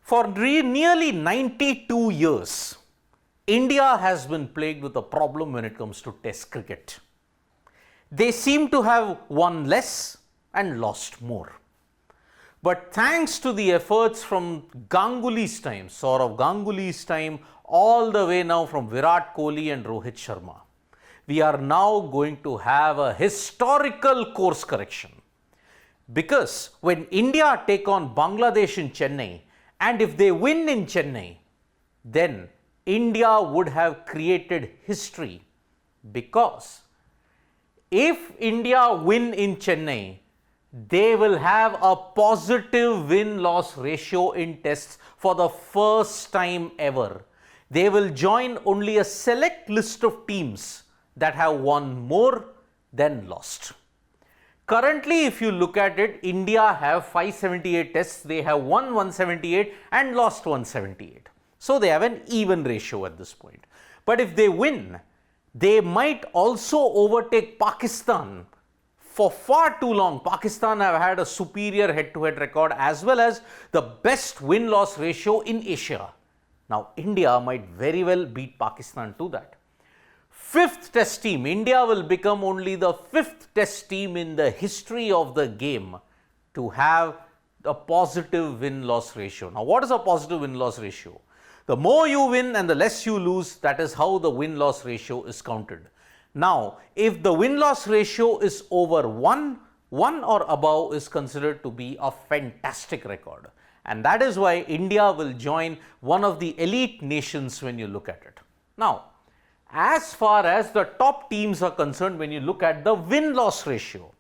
For nearly 92 years, India has been plagued with a problem when it comes to Test cricket. They seem to have won less and lost more. But thanks to the efforts from Ganguly's time, Saurav Ganguly's time, all the way now from Virat Kohli and Rohit Sharma, we are now going to have a historical course correction. Because when India take on Bangladesh in Chennai, and if they win in Chennai, then India would have created history. Because if India win in Chennai, they will have a positive win-loss ratio in tests for the first time ever. They will join only a select list of teams that have won more than lost. Currently, if you look at it, India have 578 tests, they have won 178 and lost 178. So they have an even ratio at this point. But if they win, they might also overtake Pakistan. For far too long, Pakistan have had a superior head-to-head record as well as the best win-loss ratio in Asia. Now, India might very well beat Pakistan to that. Fifth test team, India will become only the fifth test team in the history of the game to have a positive win-loss ratio. Now, what is a positive win-loss ratio? The more you win and the less you lose, that is how the win-loss ratio is counted. Now, if the win-loss ratio is over 1 or above is considered to be a fantastic record. And that is why India will join one of the elite nations when you look at it. Now, as far as the top teams are concerned, when you look at the win-loss ratio,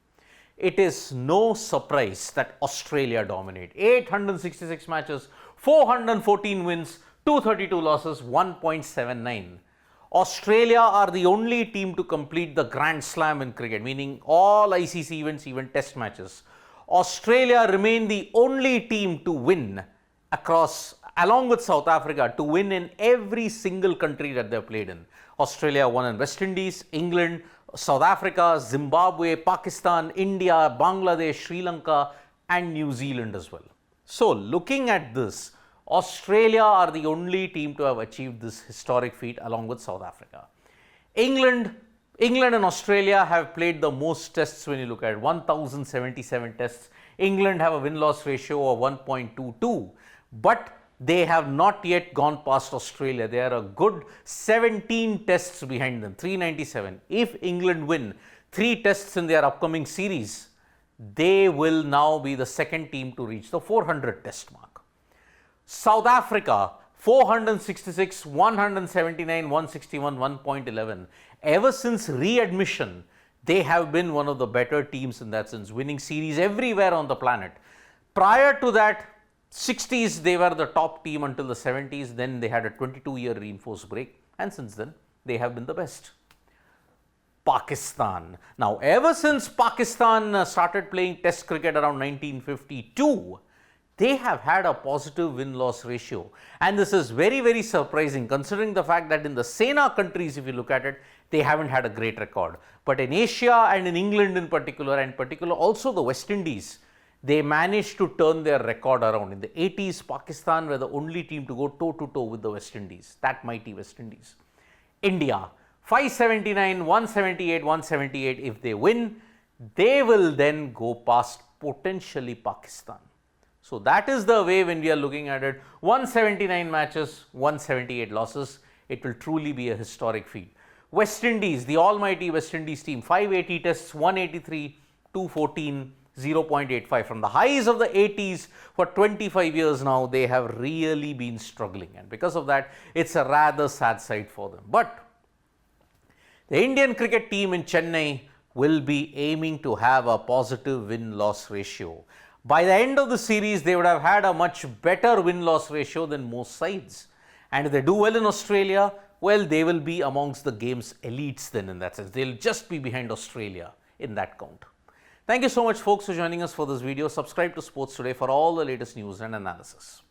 it is no surprise that Australia dominate. 866 matches, 414 wins, 232 losses, 1.79. Australia are the only team to complete the Grand Slam in cricket, meaning all ICC events, even test matches. Australia remain the only team to win across, along with South Africa, to win in every single country that they have played in. Australia won in West Indies, England, South Africa, Zimbabwe, Pakistan, India, Bangladesh, Sri Lanka and New Zealand as well. So looking at this, Australia are the only team to have achieved this historic feat along with South Africa. England and Australia have played the most tests when you look at it, 1077 tests. England have a win-loss ratio of 1.22, but they have not yet gone past Australia. They are a good 17 tests behind them, 397. If England win 3 tests in their upcoming series, they will now be the second team to reach the 400 test mark. South Africa, 466, 179, 161, 1.11. Ever since readmission, they have been one of the better teams in that sense, winning series everywhere on the planet. Prior to that, 60s, they were the top team until the 70s. Then they had a 22-year reinforced break. And since then, they have been the best. Pakistan. Now, ever since Pakistan started playing test cricket around 1952, they have had a positive win-loss ratio. And this is very, very surprising considering the fact that in the SENA countries, if you look at it, they haven't had a great record. But in Asia and in England in particular, and also the West Indies, they managed to turn their record around. In the 80s, Pakistan were the only team to go toe-to-toe with the West Indies, that mighty West Indies. India, 579, 178, 178. If they win, they will then go past potentially Pakistan. So that is the way when we are looking at it. 179 matches, 178 losses. It will truly be a historic feat. West Indies, the almighty West Indies team, 580 tests, 183, 214, 0.85. From the highs of the 80s for 25 years now, they have really been struggling. And because of that, it's a rather sad sight for them. But the Indian cricket team in Chennai will be aiming to have a positive win-loss ratio. By the end of the series, they would have had a much better win-loss ratio than most sides. And if they do well in Australia, well, they will be amongst the game's elites then in that sense. They'll just be behind Australia in that count. Thank you so much, folks, for joining us for this video. Subscribe to Sports Today for all the latest news and analysis.